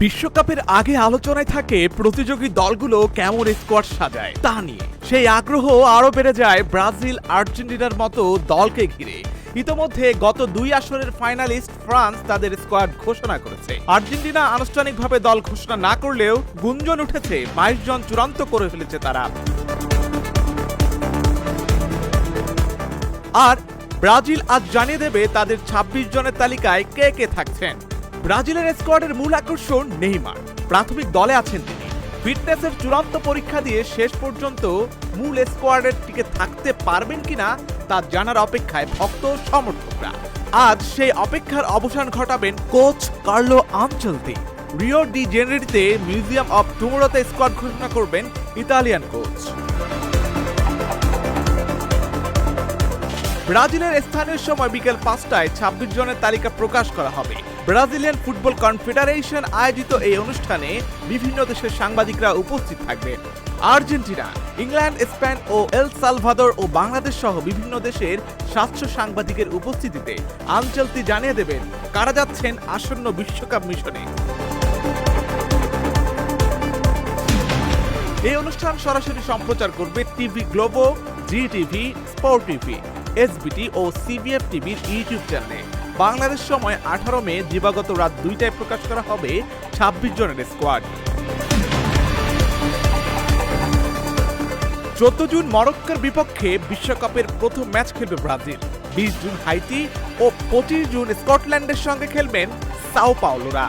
বিশ্বকাপের আগে আলোচনায় থাকে প্রতিযোগী দলগুলো কেমন স্কোয়াড সাজায় তা নিয়ে। সেই আগ্রহ আরও বেড়ে যায় ব্রাজিল আর্জেন্টিনার মতো দলকে ঘিরে। ইতোমধ্যে গত 2 আসরের ফাইনালিস্ট ফ্রান্স তাদের স্কোয়াড ঘোষণা করেছে। আর্জেন্টিনা আনুষ্ঠানিকভাবে দল ঘোষণা না করলেও গুঞ্জন উঠেছে 22 জন চূড়ান্ত করে ফেলেছে তারা। আর ব্রাজিল আজ জানিয়ে দেবে তাদের 26 জনের তালিকায় কে কে থাকছেন। ব্রাজিলের স্কোয়াডের মূল আকর্ষণ নেইমার। প্রাথমিক দলে আছেন তিনি। ফিটনেসের চূড়ান্ত পরীক্ষা দিয়ে শেষ পর্যন্ত মূল স্কোয়াডের টিকে থাকতে পারবেন কিনা তা জানার অপেক্ষায় ভক্ত সমর্থকরা। আজ সেই অপেক্ষার অবসান ঘটাবেন coach Carlo Ancelotti. Rio de জেনেরিতে মিউজিয়াম অব টুমোরোতে স্কোয়াড ঘোষণা করবেন ইতালিয়ান কোচ। ব্রাজিলের স্থানীয় সময় বিকেল 5টায় 26 জনের তালিকা প্রকাশ করা হবে। ব্রাজিলিয়ান ফুটবল কনফেডারেশন আয়োজিত এই অনুষ্ঠানে বিভিন্ন দেশের সাংবাদিকরা উপস্থিত থাকবেন। আর্জেন্টিনা, ইংল্যান্ড, স্পেন ও এল সালভাদর ও বাংলাদেশ সহ বিভিন্ন দেশের 700 সাংবাদিকের উপস্থিতিতে আনচেলতি জানিয়ে দেবেন কারা যাচ্ছেন আসন্ন বিশ্বকাপ মিশনে। এই অনুষ্ঠান সরাসরি সম্প্রচার করবে টিভি গ্লোবো, জি টিভি, স্পোর্ট টিভি, এসবিটি ও সিবিএফ টিভির ইউটিউব চ্যানেলে। বাংলাদেশ সময় 18 মে দিবাগত রাত 2টায় প্রকাশ করা হবে 26 জনের স্কোয়াড। 14 জুন মরক্কোর বিপক্ষে বিশ্বকাপের প্রথম ম্যাচ খেলবে ব্রাজিল। 20 জুন হাইতি ও 25 জুন স্কটল্যান্ডের সঙ্গে খেলবেন সাও পাওলোরা।